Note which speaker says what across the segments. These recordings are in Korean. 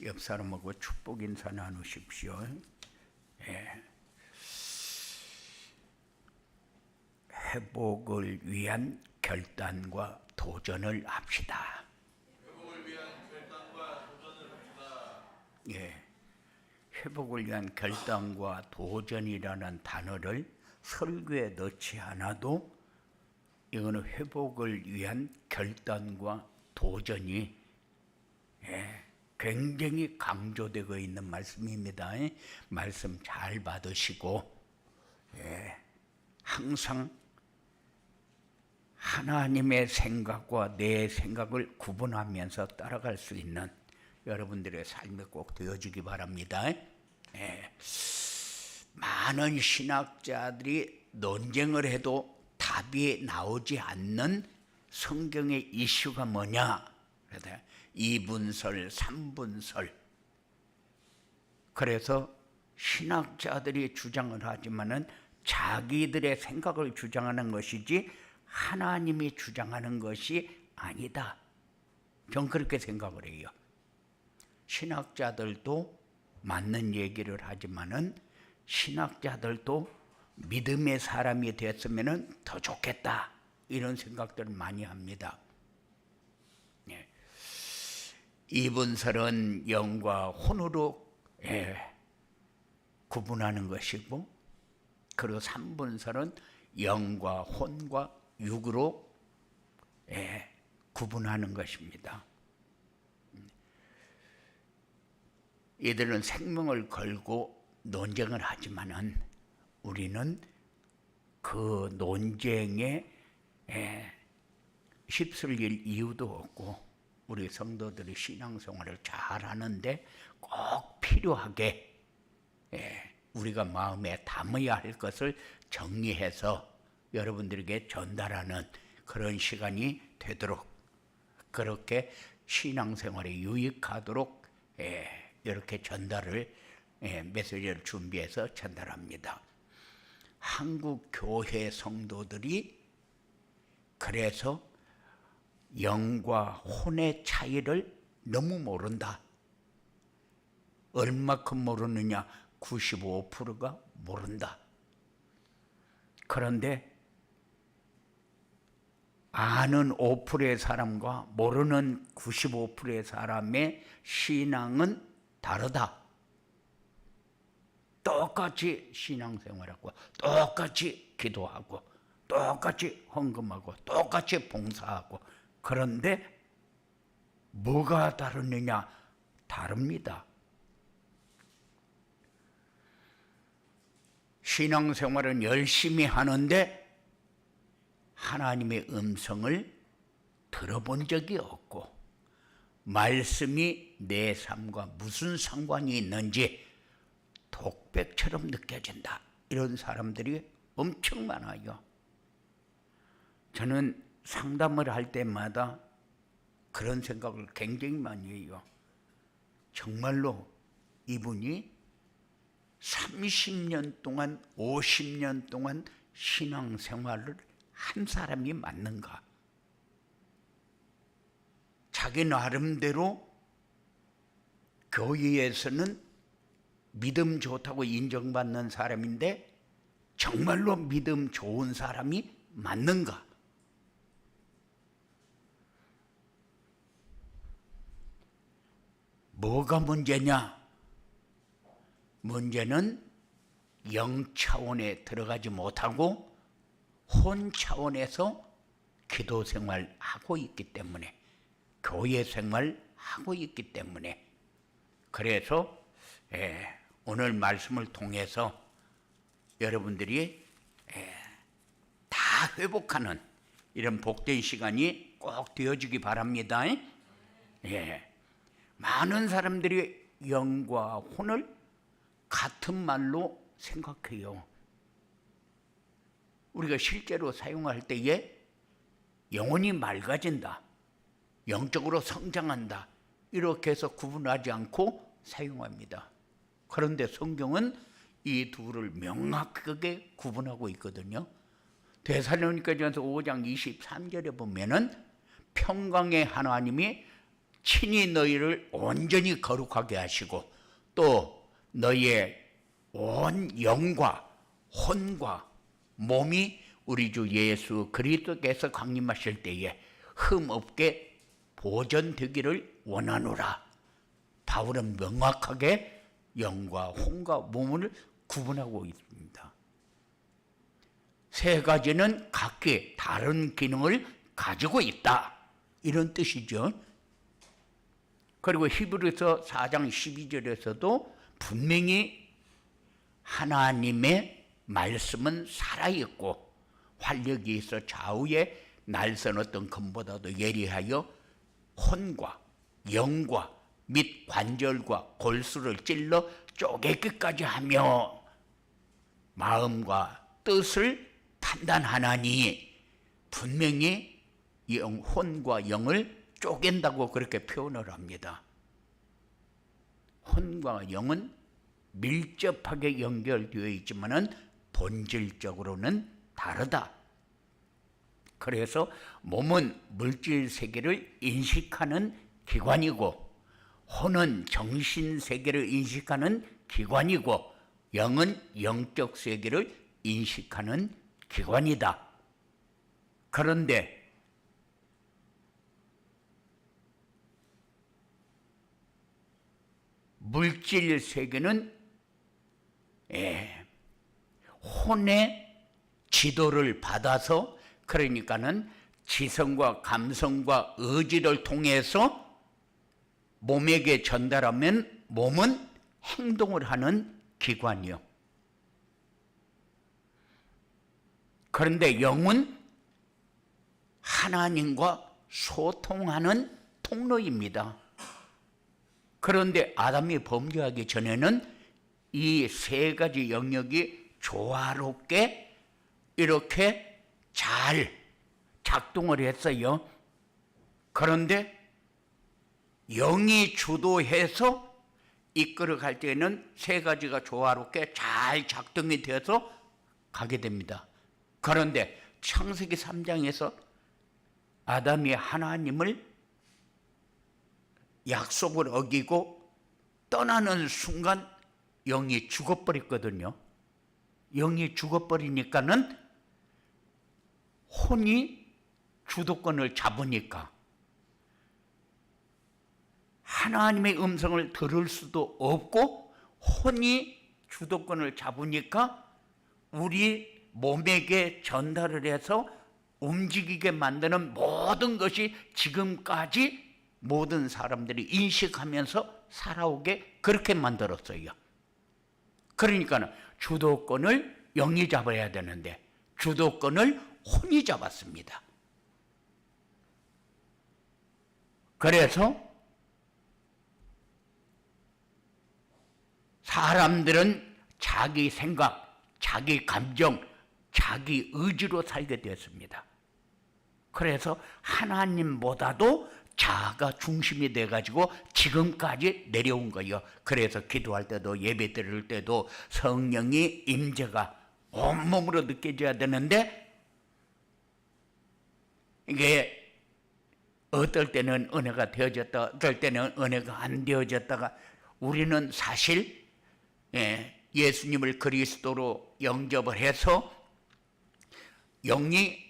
Speaker 1: 옆 사람하고 축복 인사 나누십시오. 예. 회복을 위한 결단과 도전을 합시다.
Speaker 2: 회복을 위한 결단과 도전을 합시다.
Speaker 1: 예. 회복을 위한 결단과 도전이라는 단어를 설교에 넣지 않아도 이거는 회복을 위한 결단과 도전이 굉장히 강조되고 있는 말씀입니다. 말씀 잘 받으시고 항상 하나님의 생각과 내 생각을 구분하면서 따라갈 수 있는 여러분들의 삶이 꼭 되어주기 바랍니다. 많은 신학자들이 논쟁을 해도 답이 나오지 않는 성경의 이슈가 뭐냐? 2분설, 3분설. 그래서 신학자들이 주장을 하지만은 자기들의 생각을 주장하는 것이지 하나님이 주장하는 것이 아니다. 전 그렇게 생각을 해요. 신학자들도 맞는 얘기를 하지만은 신학자들도 믿음의 사람이 됐으면 더 좋겠다. 이런 생각들을 많이 합니다. 이분설은 영과 혼으로 구분하는 것이고, 그리고 3분설은 영과 혼과 육으로 구분하는 것입니다. 이들은 생명을 걸고 논쟁을 하지만은 우리는 그 논쟁에 휩쓸릴 이유도 없고, 우리 성도들이 신앙생활을 잘 하는데 꼭 필요하게 우리가 마음에 담아야 할 것을 정리해서 여러분들에게 전달하는 그런 시간이 되도록, 그렇게 신앙생활에 유익하도록 이렇게 전달을 메시지를 준비해서 전달합니다. 한국 교회 성도들이 그래서 영과 혼의 차이를 너무 모른다. 얼마큼 모르느냐? 95%가 모른다. 그런데 아는 5%의 사람과 모르는 95%의 사람의 신앙은 다르다. 똑같이 신앙생활하고 똑같이 기도하고 똑같이 헌금하고 똑같이 봉사하고, 그런데 뭐가 다르느냐? 다릅니다. 신앙생활은 열심히 하는데 하나님의 음성을 들어본 적이 없고, 말씀이 내 삶과 무슨 상관이 있는지 독백처럼 느껴진다. 이런 사람들이 엄청 많아요. 저는 상담을 할 때마다 그런 생각을 굉장히 많이 해요. 정말로 이분이 30년 동안, 50년 동안 신앙생활을 한 사람이 맞는가? 자기 나름대로 교회에서는 믿음 좋다고 인정받는 사람인데 정말로 믿음 좋은 사람이 맞는가? 뭐가 문제냐? 문제는 영 차원에 들어가지 못하고 혼 차원에서 기도 생활하고 있기 때문에, 교회 생활하고 있기 때문에, 그래서 오늘 말씀을 통해서 여러분들이 다 회복하는 이런 복된 시간이 꼭 되어주기 바랍니다. 많은 사람들이 영과 혼을 같은 말로 생각해요. 우리가 실제로 사용할 때에 영혼이 맑아진다, 영적으로 성장한다, 이렇게 해서 구분하지 않고 사용합니다. 그런데 성경은 이 둘을 명확하게 구분하고 있거든요. 데살로니가전서 5장 23절에 보면은 평강의 하나님이 친히 너희를 온전히 거룩하게 하시고 또 너희의 온 영과 혼과 몸이 우리 주 예수 그리스도께서 강림하실 때에 흠없게 보존되기를 원하노라. 바울은 명확하게 영과 혼과 몸을 구분하고 있습니다. 세 가지는 각기 다른 기능을 가지고 있다, 이런 뜻이죠. 그리고 히브리서 4장 12절에서도 분명히 하나님의 말씀은 살아있고 활력이 있어 좌우에 날선 어떤 검보다도 예리하여 혼과 영과 및 관절과 골수를 찔러 쪼개기까지 하며 마음과 뜻을 판단하나니, 분명히 혼과 영을 쪼갠다고 그렇게 표현을 합니다. 혼과 영은 밀접하게 연결되어 있지만은 본질적으로는 다르다. 그래서 몸은 물질 세계를 인식하는 기관이고 혼은 정신 세계를 인식하는 기관이고 영은 영적 세계를 인식하는 기관이다. 그런데 물질 세계는 혼의 지도를 받아서, 그러니까는 지성과 감성과 의지를 통해서 몸에게 전달하면 몸은 행동을 하는 기관이요. 그런데 영은 하나님과 소통하는 통로입니다. 그런데 아담이 범죄하기 전에는 이 세 가지 영역이 조화롭게 이렇게 잘 작동을 했어요. 그런데 영이 주도해서 이끌어갈 때는 세 가지가 조화롭게 잘 작동이 되어서 가게 됩니다. 그런데 창세기 3장에서 아담이 하나님을 약속을 어기고 떠나는 순간 영이 죽어버렸거든요. 영이 죽어버리니까는 혼이 주도권을 잡으니까 하나님의 음성을 들을 수도 없고 혼이 주도권을 잡으니까 우리 몸에게 전달을 해서 움직이게 만드는 모든 것이 지금까지 모든 사람들이 인식하면서 살아오게 그렇게 만들었어요. 그러니까 주도권을 영이 잡아야 되는데 주도권을 혼이 잡았습니다. 그래서 사람들은 자기 생각, 자기 감정, 자기 의지로 살게 되었습니다. 그래서 하나님보다도 자아가 중심이 돼가지고 지금까지 내려온 거예요. 그래서 기도할 때도 예배 드릴 때도 성령이 임재가 온몸으로 느껴져야 되는데 이게 어떨 때는 은혜가 되어졌다, 어떨 때는 은혜가 안 되어졌다가 우리는 사실 예수님을 그리스도로 영접을 해서 영이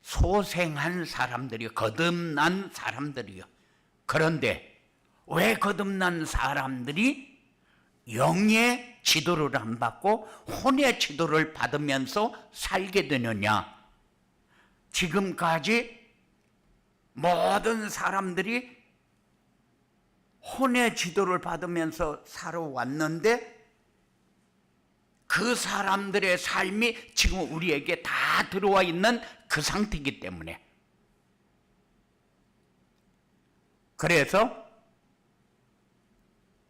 Speaker 1: 소생한 사람들이요, 거듭난 사람들이요. 그런데 왜 거듭난 사람들이 영의 지도를 안 받고 혼의 지도를 받으면서 살게 되느냐? 지금까지 모든 사람들이 혼의 지도를 받으면서 살아왔는데 그 사람들의 삶이 지금 우리에게 다 들어와 있는 그 상태이기 때문에, 그래서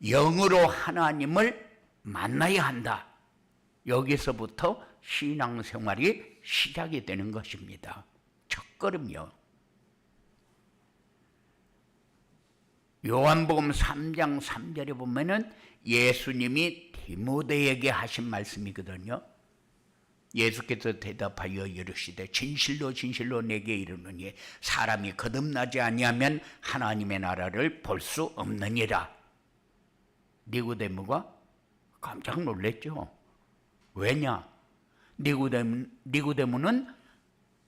Speaker 1: 영으로 하나님을 만나야 한다. 여기서부터 신앙생활이 시작이 되는 것입니다. 첫걸음요. 요한복음 3장 3절에 보면은 예수님이 디모데에게 하신 말씀이거든요. 예수께서 대답하여 이르시되 진실로 진실로 내게 이르노니 사람이 거듭나지 아니하면 하나님의 나라를 볼 수 없느니라. 니고데모가 깜짝 놀랐죠. 왜냐? 니고데모는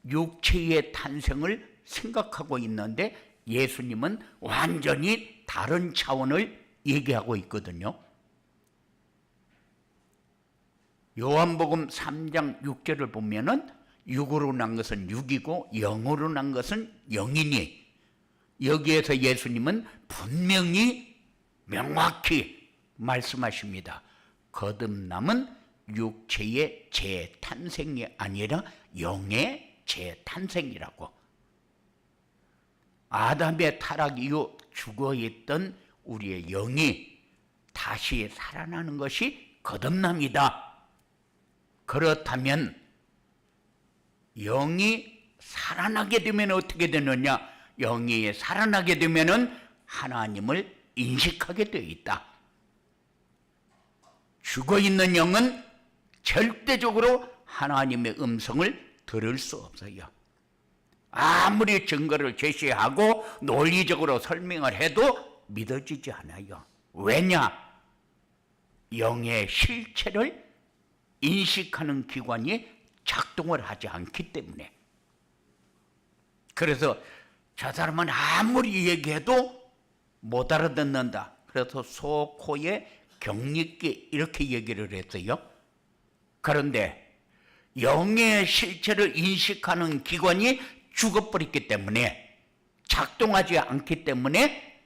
Speaker 1: 육체의 탄생을 생각하고 있는데 예수님은 완전히 다른 차원을 얘기하고 있거든요. 요한복음 3장 6절을 보면은 육으로 난 것은 육이고 영으로 난 것은 영이니, 여기에서 예수님은 분명히 명확히 말씀하십니다. 거듭남은 육체의 재탄생이 아니라 영의 재탄생이라고. 아담의 타락 이후 죽어있던 우리의 영이 다시 살아나는 것이 거듭남이다. 그렇다면 영이 살아나게 되면 어떻게 되느냐? 영이 살아나게 되면 하나님을 인식하게 되어 있다. 죽어있는 영은 절대적으로 하나님의 음성을 들을 수 없어요. 아무리 증거를 제시하고 논리적으로 설명을 해도 믿어지지 않아요. 왜냐? 영의 실체를 인식하는 기관이 작동을 하지 않기 때문에. 그래서 저 사람은 아무리 얘기해도 못 알아듣는다. 그래서 소, 코에 경릿기 이렇게 얘기를 했어요. 그런데 영의 실체를 인식하는 기관이 죽어버렸기 때문에, 작동하지 않기 때문에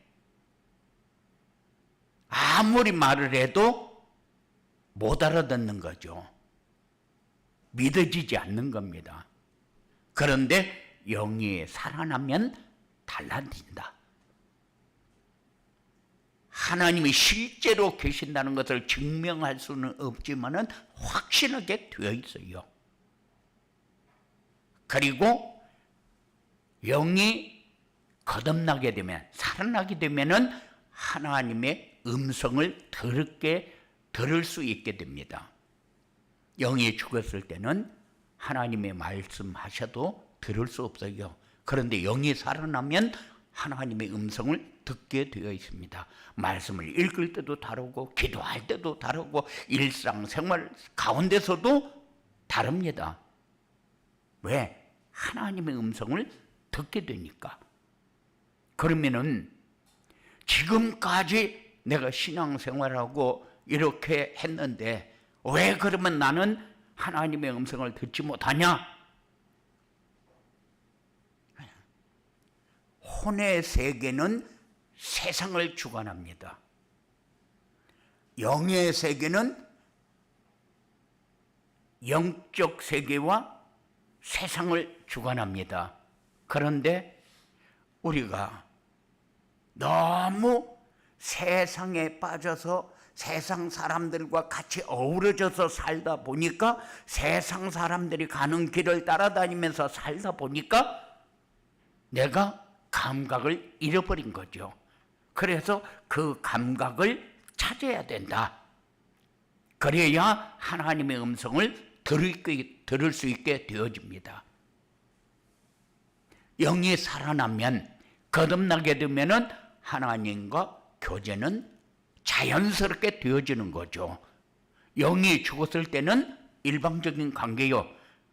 Speaker 1: 아무리 말을 해도 못 알아듣는 거죠. 믿어지지 않는 겁니다. 그런데 영이 살아나면 달라진다. 하나님이 실제로 계신다는 것을 증명할 수는 없지만은 확신하게 되어 있어요. 그리고 영이 거듭나게 되면, 살아나게 되면은 하나님의 음성을 들을 수 있게 됩니다. 영이 죽었을 때는 하나님의 말씀하셔도 들을 수 없어요. 그런데 영이 살아나면 하나님의 음성을 듣게 되어 있습니다. 말씀을 읽을 때도 다르고 기도할 때도 다르고 일상생활 가운데서도 다릅니다. 왜? 하나님의 음성을 듣게 되니까. 그러면은 지금까지 내가 신앙생활하고 이렇게 했는데 왜 그러면 나는 하나님의 음성을 듣지 못하냐? 혼의 세계는 세상을 주관합니다. 영의 세계는 영적 세계와 세상을 주관합니다. 그런데 우리가 너무 세상에 빠져서 세상 사람들과 같이 어우러져서 살다 보니까, 세상 사람들이 가는 길을 따라다니면서 살다 보니까 내가 감각을 잃어버린 거죠. 그래서 그 감각을 찾아야 된다. 그래야 하나님의 음성을 들을 수 있게 되어집니다. 영이 살아나면, 거듭나게 되면은 하나님과 교제는 자연스럽게 되어지는 거죠. 영이 죽었을 때는 일방적인 관계요.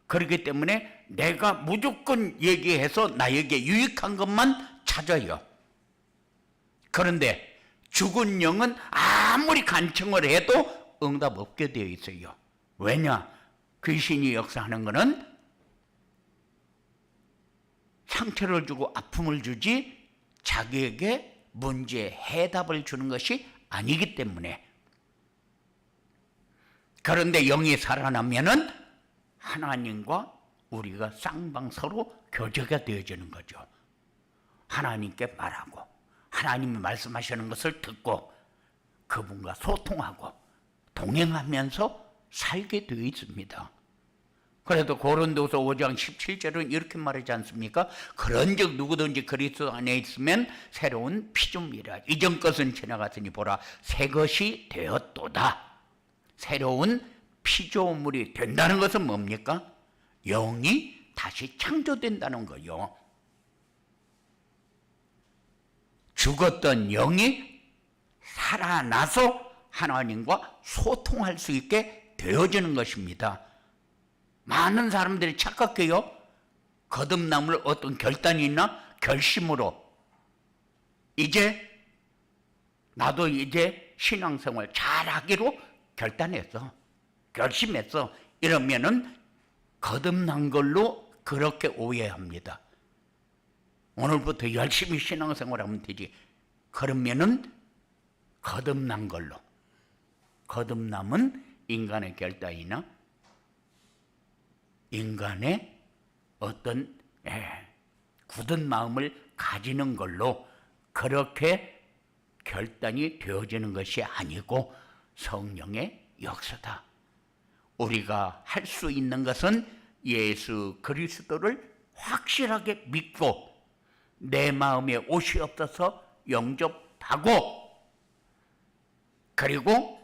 Speaker 1: 그렇기 때문에 내가 무조건 얘기해서 나에게 유익한 것만 찾아요. 그런데 죽은 영은 아무리 간청을 해도 응답 없게 되어 있어요. 왜냐? 귀신이 역사하는 것은 상처를 주고 아픔을 주지 자기에게 문제 해답을 주는 것이 아니기 때문에. 그런데 영이 살아나면은 하나님과 우리가 쌍방 서로 교제가 되어지는 거죠. 하나님께 말하고 하나님이 말씀하시는 것을 듣고 그분과 소통하고 동행하면서 살게 되어 있습니다. 그래도 고린도서 5장 17절은 이렇게 말하지 않습니까? 그런즉 누구든지 그리스도 안에 있으면 새로운 피조물이라. 이전 것은 지나갔으니 보라 새 것이 되었도다. 새로운 피조물이 된다는 것은 뭡니까? 영이 다시 창조된다는 거요. 죽었던 영이 살아나서 하나님과 소통할 수 있게 되어지는 것입니다. 많은 사람들이 착각해요. 거듭남을 어떤 결단이 있나? 결심으로 나도 이제 신앙생활 잘하기로 결단했어, 결심했어, 이러면은 거듭난 걸로 그렇게 오해합니다. 오늘부터 열심히 신앙생활하면 되지. 그러면은 거듭난 걸로. 거듭남은 인간의 결단이나 인간의 어떤 굳은 마음을 가지는 걸로 그렇게 결단이 되어지는 것이 아니고 성령의 역사다. 우리가 할 수 있는 것은 예수 그리스도를 확실하게 믿고 내 마음에 옷이 없어서 영접하고, 그리고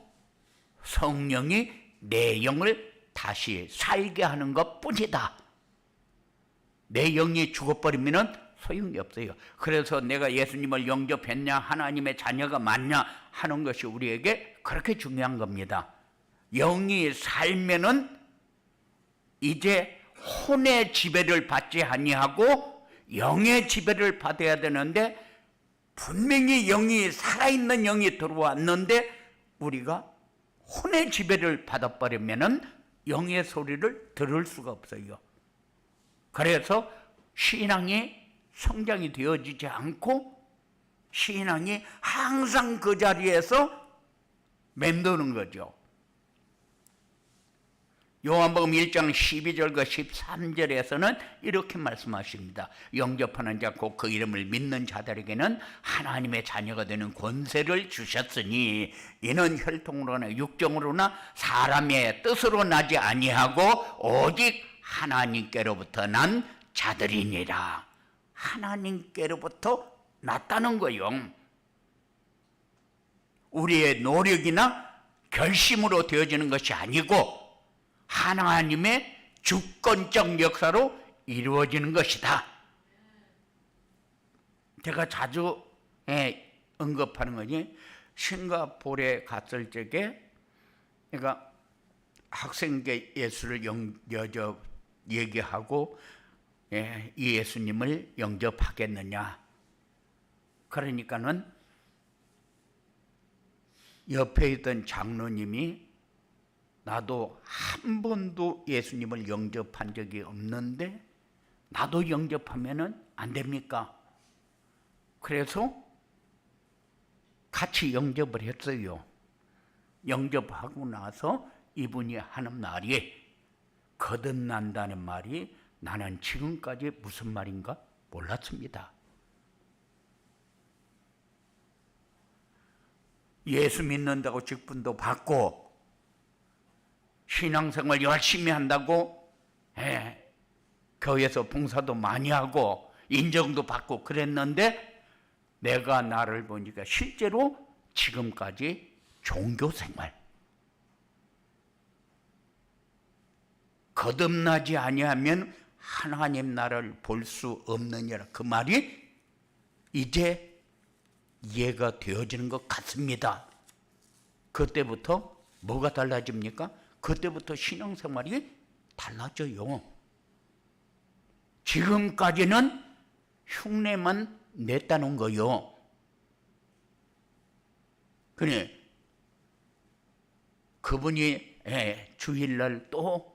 Speaker 1: 성령이 내 영을 다시 살게 하는 것뿐이다. 내 영이 죽어버리면 소용이 없어요. 그래서 내가 예수님을 영접했냐, 하나님의 자녀가 맞냐 하는 것이 우리에게 그렇게 중요한 겁니다. 영이 살면은 이제 혼의 지배를 받지 아니하고 영의 지배를 받아야 되는데, 분명히 영이 살아있는 영이 들어왔는데 우리가 혼의 지배를 받아버리면은 영의 소리를 들을 수가 없어요. 그래서 신앙이 성장이 되어지지 않고 신앙이 항상 그 자리에서 맴도는 거죠. 요한복음 1장 12절과 13절에서는 이렇게 말씀하십니다. 영접하는 자 곧 그 이름을 믿는 자들에게는 하나님의 자녀가 되는 권세를 주셨으니 이는 혈통으로나 육정으로나 사람의 뜻으로 나지 아니하고 오직 하나님께로부터 난 자들이니라. 하나님께로부터 났다는 거요. 우리의 노력이나 결심으로 되어지는 것이 아니고 하나님의 주권적 역사로 이루어지는 것이다. 제가 자주 언급하는 거지, 싱가포르에 갔을 적에 내가 학생계 예수를 얘기하고 이 예수님을 영접하겠느냐. 그러니까는 옆에 있던 장로님이 나도 한 번도 예수님을 영접한 적이 없는데 나도 영접하면은 안 됩니까? 그래서 같이 영접을 했어요. 영접하고 나서 이분이 하는 말이, 거듭난다는 말이 나는 지금까지 무슨 말인가 몰랐습니다. 예수 믿는다고 직분도 받고 신앙생활 열심히 한다고 교회에서 봉사도 많이 하고 인정도 받고 그랬는데, 내가 나를 보니까 실제로 지금까지 종교생활, 거듭나지 아니하면 하나님 나라를 볼 수 없느니라. 그 말이 이제 이해가 되어지는 것 같습니다. 그때부터 뭐가 달라집니까? 그때부터 신앙생활이 달라져요. 지금까지는 흉내만 냈다는 거요. 그래, 그분이 주일날 또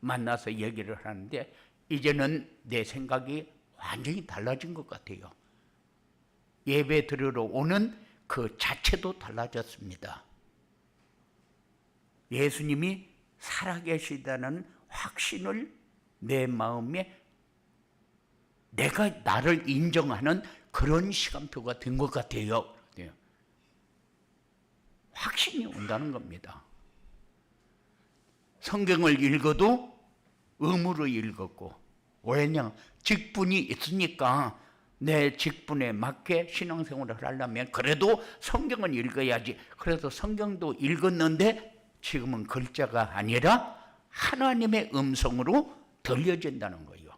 Speaker 1: 만나서 얘기를 하는데 이제는 내 생각이 완전히 달라진 것 같아요. 예배 드리러 오는 그 자체도 달라졌습니다. 예수님이 살아계시다는 확신을 내 마음에, 내가 나를 인정하는 그런 시간표가 된 것 같아요. 확신이 온다는 겁니다. 성경을 읽어도 의무로 읽었고, 왜냐? 직분이 있으니까 내 직분에 맞게 신앙생활을 하려면 그래도 성경은 읽어야지. 그래서 성경도 읽었는데 지금은 글자가 아니라 하나님의 음성으로 들려진다는 거예요.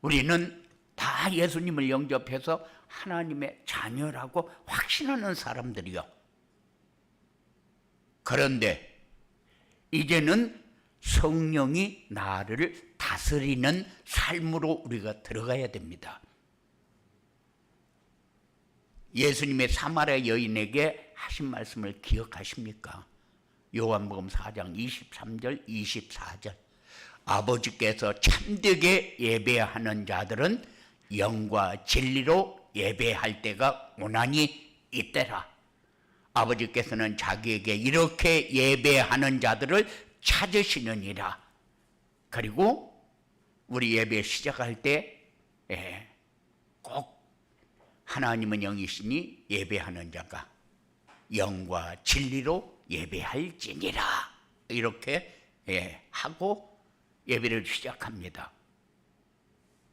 Speaker 1: 우리는 다 예수님을 영접해서 하나님의 자녀라고 확신하는 사람들이요. 그런데 이제는 성령이 나를 다스리는 삶으로 우리가 들어가야 됩니다. 예수님의 사마리아 여인에게 하신 말씀을 기억하십니까? 요한복음 4장 23절 24절. 아버지께서 참되게 예배하는 자들은 영과 진리로 예배할 때가 고난이 있더라. 아버지께서는 자기에게 이렇게 예배하는 자들을 찾으시느니라. 그리고 우리 예배 시작할 때 꼭 하나님은 영이시니 예배하는 자가 영과 진리로 예배할지니라. 이렇게 하고 예배를 시작합니다.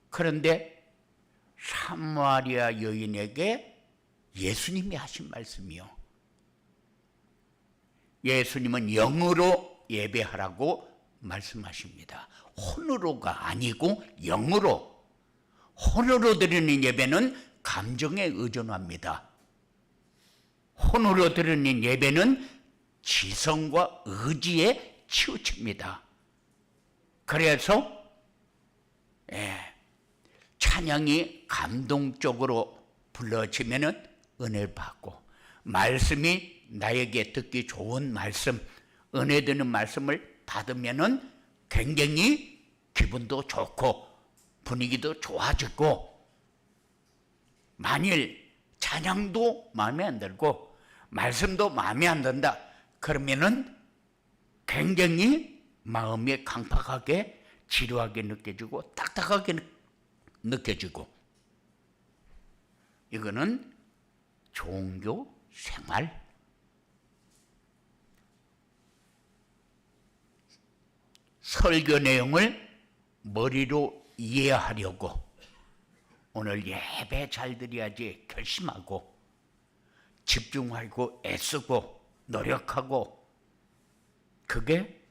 Speaker 1: 그런데 사마리아 여인에게 예수님이 하신 말씀이요. 예수님은 영으로 예배하라고 말씀하십니다. 혼으로가 아니고 영으로. 혼으로 드리는 예배는 감정에 의존합니다. 혼으로 드리는 예배는 지성과 의지에 치우칩니다. 그래서 찬양이 감동적으로 불러지면은 은혜를 받고, 말씀이 나에게 듣기 좋은 말씀, 은혜 되는 말씀을 받으면은 굉장히 기분도 좋고 분위기도 좋아지고, 만일 찬양도 마음에 안 들고 말씀도 마음에 안 든다 그러면은 굉장히 마음이 강팍하게 지루하게 느껴지고 딱딱하게 느껴지고, 이거는 종교 생활. 설교 내용을 머리로 이해하려고 오늘 예배 잘 드려야지 결심하고 집중하고 애쓰고 노력하고, 그게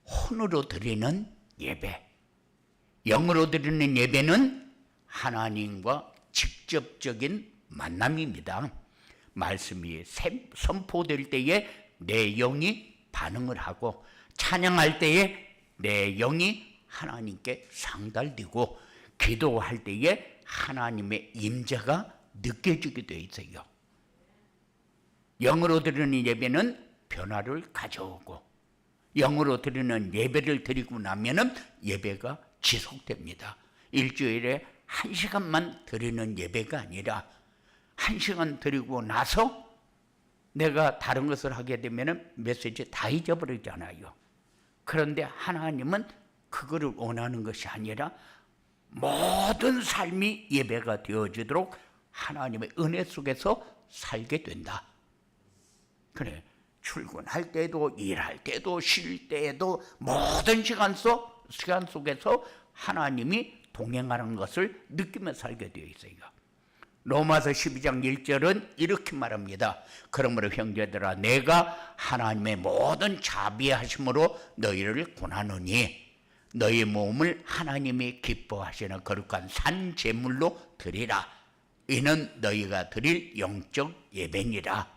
Speaker 1: 혼으로 드리는 예배. 영으로 드리는 예배는 하나님과 직접적인 만남입니다. 말씀이 선포될 때에 내 영이 반응을 하고, 찬양할 때에 내 영이 하나님께 상달되고, 기도할 때에 하나님의 임재가 느껴지게 되어 있어요. 영으로 드리는 예배는 변화를 가져오고, 영으로 드리는 예배를 드리고 나면은 예배가 지속됩니다. 일주일에 1시간만 드리는 예배가 아니라 1시간 드리고 나서 내가 다른 것을 하게 되면은 메시지 다 잊어버리잖아요. 그런데 하나님은 그거를 원하는 것이 아니라 모든 삶이 예배가 되어지도록 하나님의 은혜 속에서 살게 된다. 그래, 출근할 때도 일할 때도 쉴 때에도 모든 시간 속에서 하나님이 동행하는 것을 느끼며 살게 되어 있어요. 로마서 12장 1절은 이렇게 말합니다. 그러므로 형제들아, 내가 하나님의 모든 자비하심으로 너희를 권하노니 너희 몸을 하나님이 기뻐하시는 거룩한 산 제물로 드리라. 이는 너희가 드릴 영적 예배니라.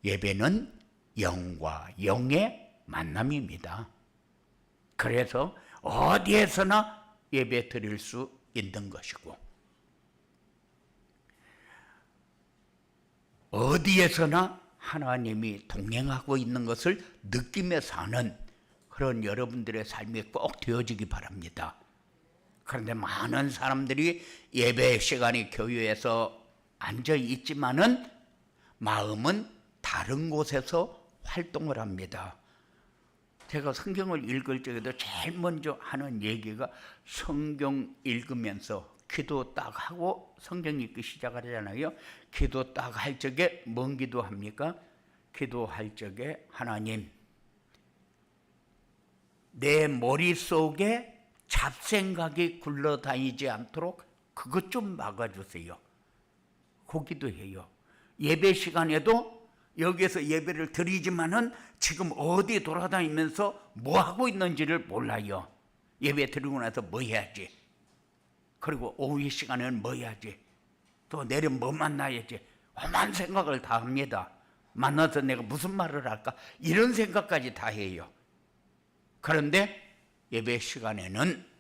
Speaker 1: 예배는 영과 영의 만남입니다. 그래서 어디에서나 예배 드릴 수 있는 것이고, 어디에서나 하나님이 동행하고 있는 것을 느끼며 사는 그런 여러분들의 삶이 꼭 되어지기 바랍니다. 그런데 많은 사람들이 예배 시간에 교회에서 앉아 있지만은 마음은 다른 곳에서 활동을 합니다. 제가 성경을 읽을 적에도 제일 먼저 하는 얘기가, 성경 읽으면서 기도 딱 하고 성경 읽기 시작하잖아요. 기도 딱 할 적에 뭔 기도합니까? 기도할 적에 하나님, 내 머릿속에 잡생각이 굴러다니지 않도록 그것 좀 막아주세요. 거기도 해요. 예배 시간에도 여기에서 예배를 드리지만은 지금 어디 돌아다니면서 뭐 하고 있는지를 몰라요. 예배 드리고 나서 뭐 해야지, 그리고 오후 시간에는 뭐 해야지, 또 내일 뭐 만나야지, 험한 생각을 다 합니다. 만나서 내가 무슨 말을 할까, 이런 생각까지 다 해요. 그런데 예배 시간에는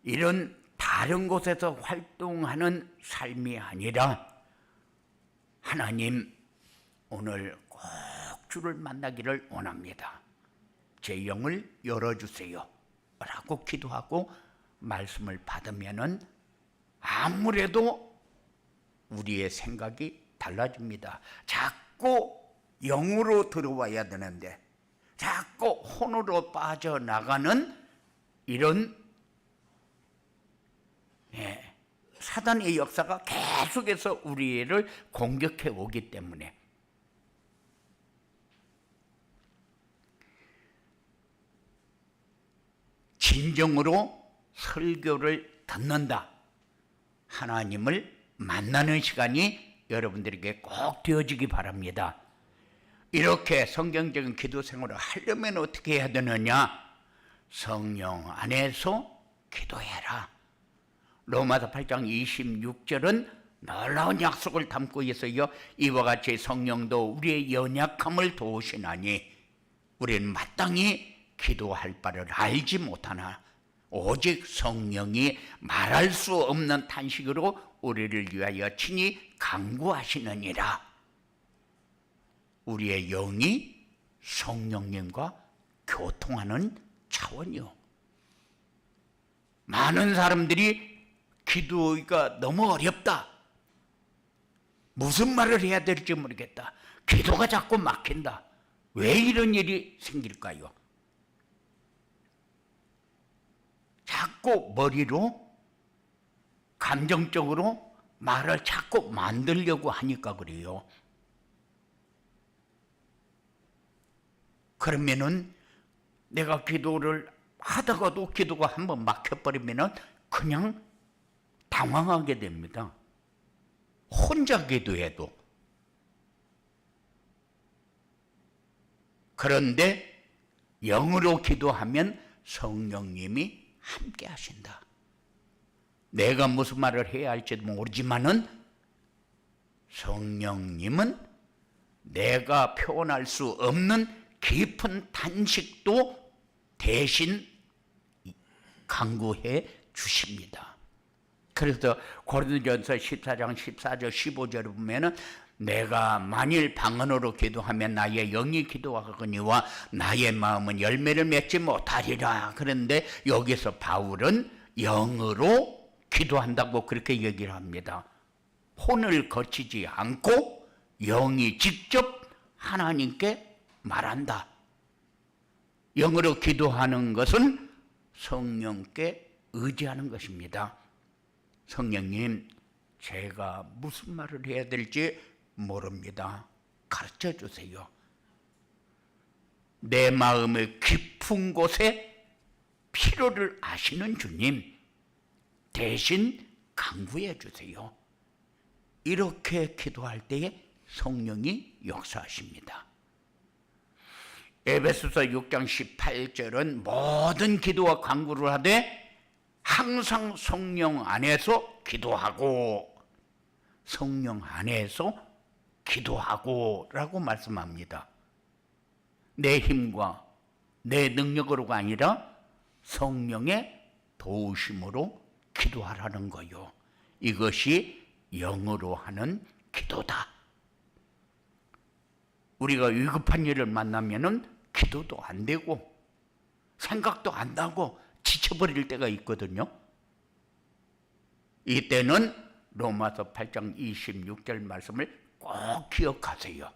Speaker 1: 이런 다른 곳에서 활동하는 삶이 아니라 하나님, 오늘 꼭 주를 만나기를 원합니다. 제 영을 열어주세요 라고 기도하고 말씀을 받으면은 아무래도 우리의 생각이 달라집니다. 자꾸 영으로 들어와야 되는데 자꾸 혼으로 빠져나가는 이런 사단의 역사가 계속해서 우리를 공격해 오기 때문에 진정으로 설교를 듣는다, 하나님을 만나는 시간이 여러분들에게 꼭 되어지기 바랍니다. 이렇게 성경적인 기도 생활을 하려면 어떻게 해야 되느냐? 성령 안에서 기도해라. 로마서 8장 26절은 놀라운 약속을 담고 있어요. 이와 같이 성령도 우리의 연약함을 도우시나니 우리는 마땅히 기도할 바를 알지 못하나 오직 성령이 말할 수 없는 탄식으로 우리를 위하여 친히 간구하시느니라. 우리의 영이 성령님과 교통하는 차원이요. 많은 사람들이 기도가 너무 어렵다, 무슨 말을 해야 될지 모르겠다, 기도가 자꾸 막힌다, 왜 이런 일이 생길까요? 자꾸 머리로 감정적으로 말을 자꾸 만들려고 하니까 그래요. 그러면은 내가 기도를 하다가도 기도가 한번 막혀버리면은 그냥 당황하게 됩니다. 혼자 기도해도. 그런데 영으로 기도하면 성령님이 함께 하신다. 내가 무슨 말을 해야 할지도 모르지만은 성령님은 내가 표현할 수 없는 깊은 탄식도 대신 간구해 주십니다. 그래서 고린도전서 14장 14절 15절을 보면은 내가 만일 방언으로 기도하면 나의 영이 기도하거니와 나의 마음은 열매를 맺지 못하리라. 그런데 여기서 바울은 영으로 기도한다고 그렇게 얘기를 합니다. 혼을 거치지 않고 영이 직접 하나님께 말한다. 영으로 기도하는 것은 성령께 의지하는 것입니다. 성령님, 제가 무슨 말을 해야 될지 모릅니다. 가르쳐 주세요. 내 마음의 깊은 곳에 필요를 아시는 주님, 대신 간구해 주세요. 이렇게 기도할 때에 성령이 역사하십니다. 에베소서 6장 18절은 모든 기도와 간구를 하되 항상 성령 안에서 기도하고, 성령 안에서 기도하고 라고 말씀합니다. 내 힘과 내 능력으로가 아니라 성령의 도우심으로 기도하라는 거요. 이것이 영으로 하는 기도다. 우리가 위급한 일을 만나면은 기도도 안 되고 생각도 안 나고 지쳐버릴 때가 있거든요. 이때는 로마서 8장 26절 말씀을 꼭 기억하세요.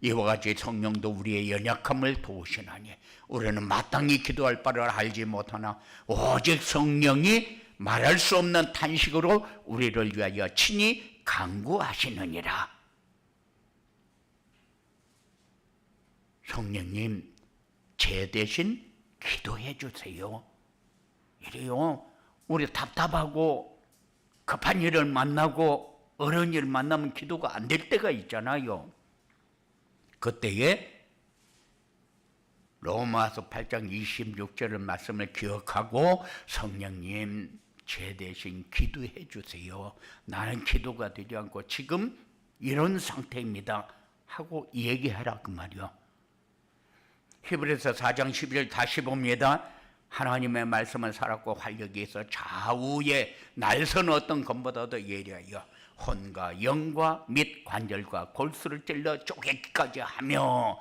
Speaker 1: 이와 같이 성령도 우리의 연약함을 도우시나니 우리는 마땅히 기도할 바를 알지 못하나 오직 성령이 말할 수 없는 탄식으로 우리를 위하여 친히 간구하시느니라. 성령님, 제 대신 기도해 주세요. 이래요. 우리 답답하고 급한 일을 만나고 어려운 일을 만나면 기도가 안 될 때가 있잖아요. 그때에 로마서 8장 26절의 말씀을 기억하고 성령님 제 대신 기도해 주세요. 나는 기도가 되지 않고 지금 이런 상태입니다 하고 얘기하라 그 말이요. 히브리서 4장 11절 다시 봅니다. 하나님의 말씀은 살았고 활력이 있어 좌우에 날선 어떤 검보다도 예리하여 혼과 영과 및 관절과 골수를 찔러 쪼개기까지 하며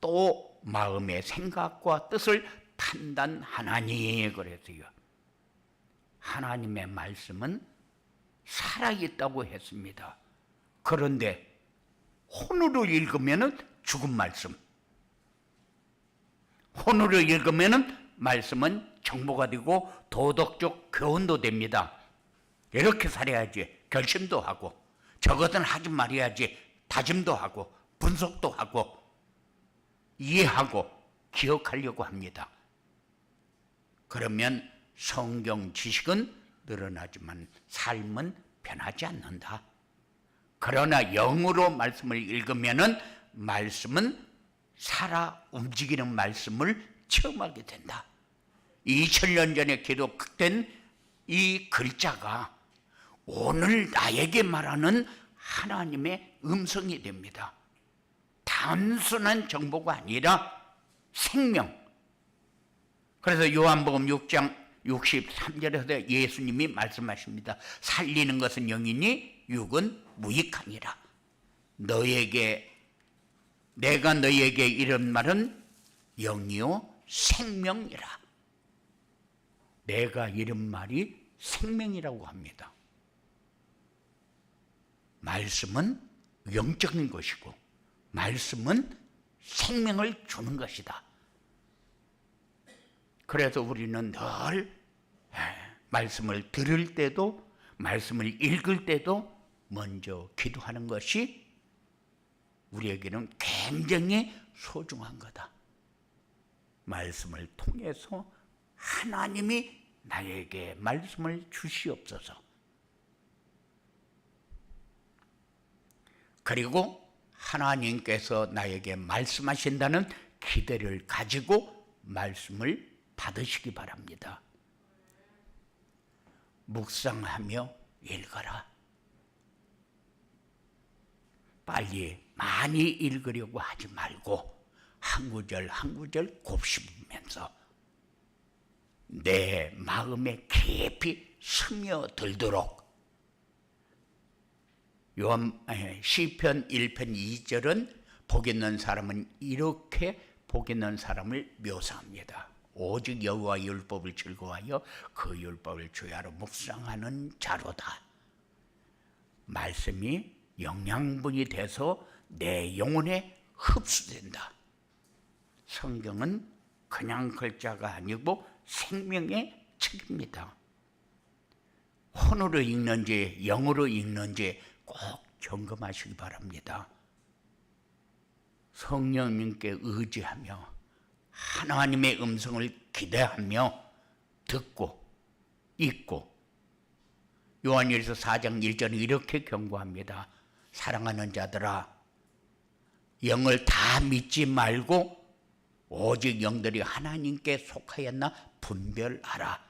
Speaker 1: 또 마음의 생각과 뜻을 판단하나니 그랬어요. 하나님의 말씀은 살아있다고 했습니다. 그런데 혼으로 읽으면 죽은 말씀, 혼으로 읽으면 말씀은 정보가 되고 도덕적 교훈도 됩니다. 이렇게 살아야지 결심도 하고 저것은 하지 말아야지 다짐도 하고 분석도 하고 이해하고 기억하려고 합니다. 그러면 성경 지식은 늘어나지만 삶은 변하지 않는다. 그러나 영으로 말씀을 읽으면은 말씀은 살아 움직이는 말씀을 체험하게 된다. 2000년 전에 기록된 이 글자가 오늘 나에게 말하는 하나님의 음성이 됩니다. 단순한 정보가 아니라 생명. 그래서 요한복음 6장 63절에서 예수님이 말씀하십니다. 살리는 것은 영이니 육은 무익하니라. 내가 너에게 이런 말은 영이요 생명이라. 내가 이런 말이 생명이라고 합니다. 말씀은 영적인 것이고 말씀은 생명을 주는 것이다. 그래서 우리는 늘 말씀을 들을 때도 말씀을 읽을 때도 먼저 기도하는 것이 우리에게는 굉장히 소중한 거다. 말씀을 통해서 하나님이 나에게 말씀을 주시옵소서. 그리고 하나님께서 나에게 말씀하신다는 기대를 가지고 말씀을 받으시기 바랍니다. 묵상하며 읽어라. 빨리 많이 읽으려고 하지 말고 한 구절 한 구절 곱씹으면서 내 마음에 깊이 스며들도록. 시편 1편 2절은 복 있는 사람은 이렇게 복 있는 사람을 묘사합니다. 오직 여호와의 율법을 즐거워하여 그 율법을 주야로 묵상하는 자로다. 말씀이 영양분이 돼서 내 영혼에 흡수된다. 성경은 그냥 글자가 아니고 생명의 책입니다. 혼으로 읽는지 영으로 읽는지 꼭 점검하시기 바랍니다. 성령님께 의지하며 하나님의 음성을 기대하며 듣고 읽고. 요한일서 4장 1절은 이렇게 경고합니다. 사랑하는 자들아, 영을 다 믿지 말고 오직 영들이 하나님께 속하였나 분별하라.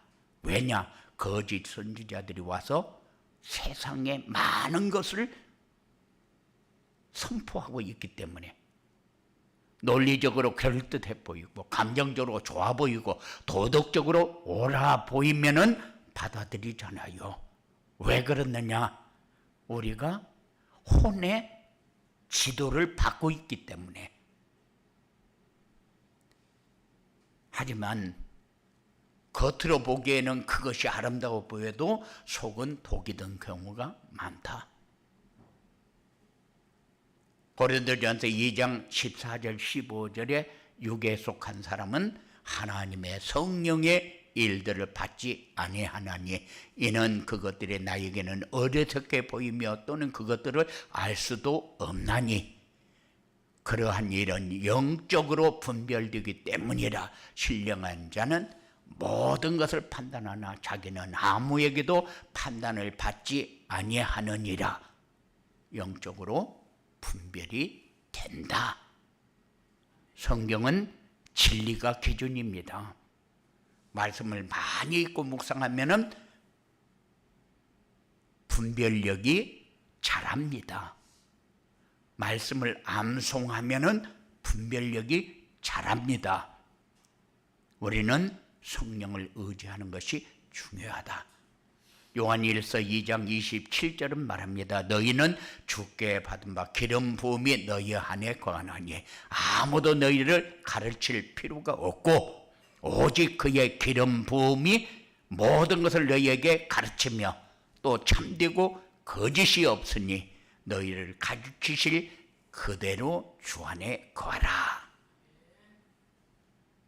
Speaker 1: 왜냐? 거짓 선지자들이 와서 세상에 많은 것을 선포하고 있기 때문에 논리적으로 그럴듯해 보이고 감정적으로 좋아 보이고 도덕적으로 옳아 보이면은 받아들이잖아요. 왜 그러느냐? 우리가 혼의 지도를 받고 있기 때문에. 하지만 겉으로 보기에는 그것이 아름다워 보여도 속은 독이 든 경우가 많다. 고린도전서 2장 14절 15절에 육에 속한 사람은 하나님의 성령의 일들을 받지 아니하나니 이는 그것들이 나에게는 어리석게 보이며 또는 그것들을 알 수도 없나니 그러한 일은 영적으로 분별되기 때문이라. 신령한 자는 모든 것을 판단하나 자기는 아무에게도 판단을 받지 아니하느니라. 영적으로 분별이 된다. 성경은 진리가 기준입니다. 말씀을 많이 읽고 묵상하면은 분별력이 자랍니다. 말씀을 암송하면은 분별력이 자랍니다. 우리는 성령을 의지하는 것이 중요하다. 요한일서 2장 27절은 말합니다. 너희는 주께 받은 바 기름 부음이 너희 안에 거하나니 아무도 너희를 가르칠 필요가 없고 오직 그의 기름 부음이 모든 것을 너희에게 가르치며 또 참되고 거짓이 없으니 너희를 가르치실 그대로 주 안에 거하라.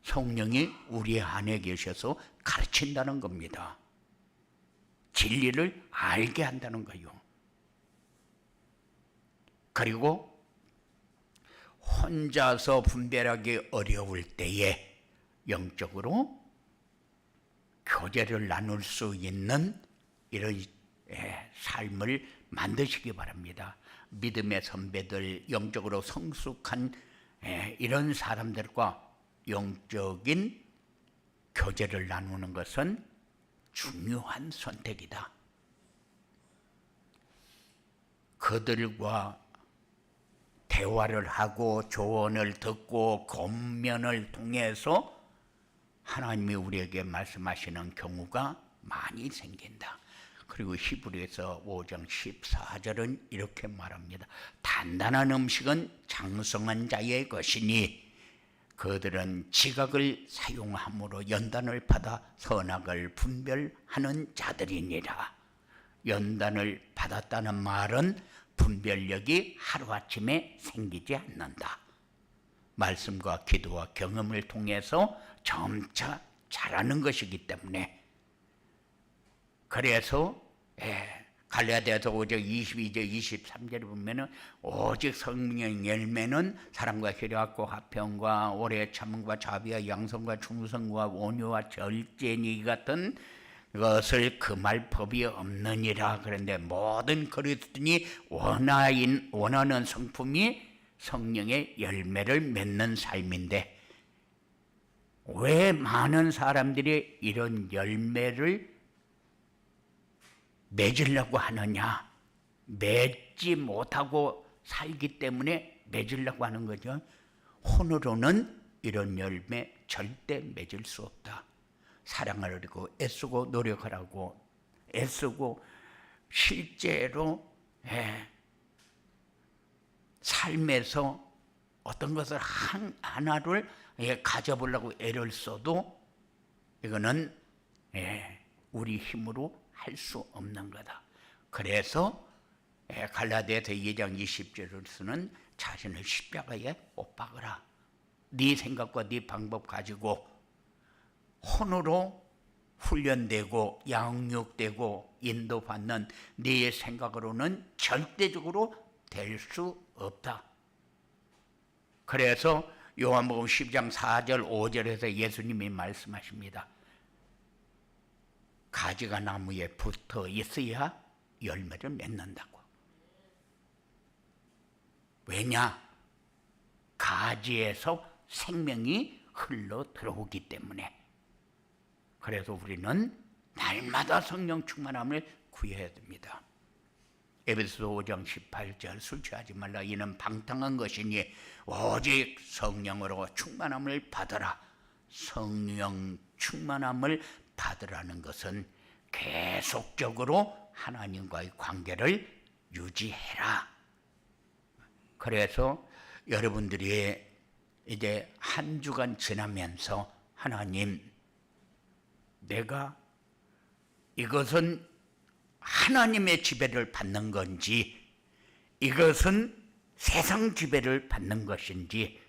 Speaker 1: 성령이 우리 안에 계셔서 가르친다는 겁니다. 진리를 알게 한다는 거예요. 그리고 혼자서 분별하기 어려울 때에 영적으로 교제를 나눌 수 있는 이런 삶을 만드시기 바랍니다. 믿음의 선배들, 영적으로 성숙한 이런 사람들과 영적인 교제를 나누는 것은 중요한 선택이다. 그들과 대화를 하고 조언을 듣고 권면을 통해서 하나님이 우리에게 말씀하시는 경우가 많이 생긴다. 그리고 히브리서 5장 14절은 이렇게 말합니다. 단단한 음식은 장성한 자의 것이니 그들은 지각을 사용함으로 연단을 받아 선악을 분별하는 자들이니라. 연단을 받았다는 말은 분별력이 하루아침에 생기지 않는다. 말씀과 기도와 경험을 통해서 점차 자라는 것이기 때문에, 그래서 갈라디아서 5장 22절 23절에 보면은 오직 성령의 열매는 사랑과 희락과 화평과 오래 참음과 자비와 양성과 충성과 온유와 절제니 같은 것을 금할 법이 없느니라. 그런데 모든 그리스도인이 원하는 성품이 성령의 열매를 맺는 삶인데, 왜 많은 사람들이 이런 열매를 맺으려고 하느냐? 맺지 못하고 살기 때문에 맺으려고 하는 거죠. 혼으로는 이런 열매 절대 맺을 수 없다. 사랑을 하고 애쓰고 노력하라고 애쓰고 실제로 삶에서 어떤 것을 하나를 가져보려고 애를 써도 이거는 우리 힘으로 할 수 없는 거다. 그래서 갈라디아서 2장 20절에서는 자신을 십자가에 못 박으라. 네 생각과 네 방법 가지고 혼으로 훈련되고 양육되고 인도받는 네 생각으로는 절대적으로 될 수 없다. 그래서 요한복음 10장 4절 5절에서 예수님이 말씀하십니다. 가지가 나무에 붙어 있어야 열매를 맺는다고. 왜냐? 가지에서 생명이 흘러 들어오기 때문에. 그래서 우리는 날마다 성령 충만함을 구해야 됩니다. 에베소서 5장 18절 술 취하지 말라. 이는 방탕한 것이니 오직 성령으로 충만함을 받으라. 성령 충만함을 받으라는 것은 계속적으로 하나님과의 관계를 유지해라. 그래서 여러분들이 이제 한 주간 지나면서 하나님, 내가 이것은 하나님의 지배를 받는 건지 이것은 세상 지배를 받는 것인지,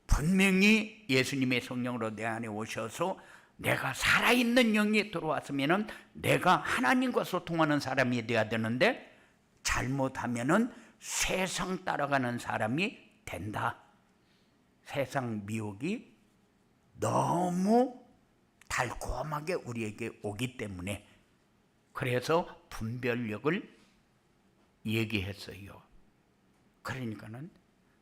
Speaker 1: 분명히 예수님의 성령으로 내 안에 오셔서 내가 살아있는 영이 들어왔으면 내가 하나님과 소통하는 사람이 되어야 되는데, 잘못하면 세상 따라가는 사람이 된다. 세상 미혹이 너무 달콤하게 우리에게 오기 때문에 그래서 분별력을 얘기했어요. 그러니까는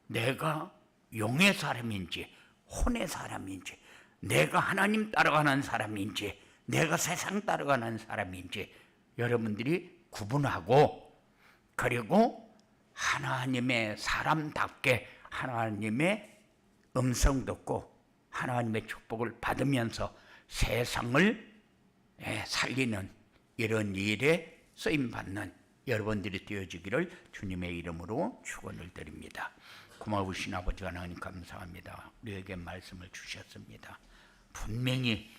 Speaker 1: 내가 용의 사람인지 혼의 사람인지 내가 하나님 따라가는 사람인지 내가 세상 따라가는 사람인지 여러분들이 구분하고 그리고 하나님의 사람답게 하나님의 음성 듣고 하나님의 축복을 받으면서 세상을 살리는 이런 일에 쓰임받는 여러분들이 되어지기를 주님의 이름으로 축원을 드립니다. 고마우신 아버지 하나님 감사합니다. 우리에게 말씀을 주셨습니다. 분명히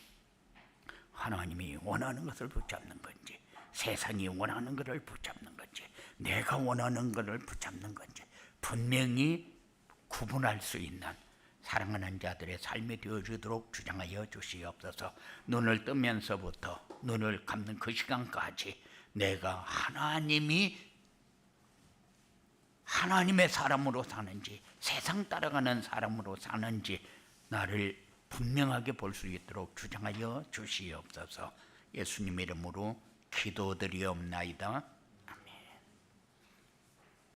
Speaker 1: 하나님이 원하는 것을 붙잡는 건지 세상이 원하는 것을 붙잡는 건지 내가 원하는 것을 붙잡는 건지 분명히 구분할 수 있는 사랑하는 자들의 삶이 되어주도록 주장하여 주시옵소서. 눈을 뜨면서부터 눈을 감는 그 시간까지 내가 하나님의 사람으로 사는지 세상 따라가는 사람으로 사는지 나를 분명하게 볼 수 있도록 주장하여 주시옵소서. 예수님 이름으로 기도드리옵나이다.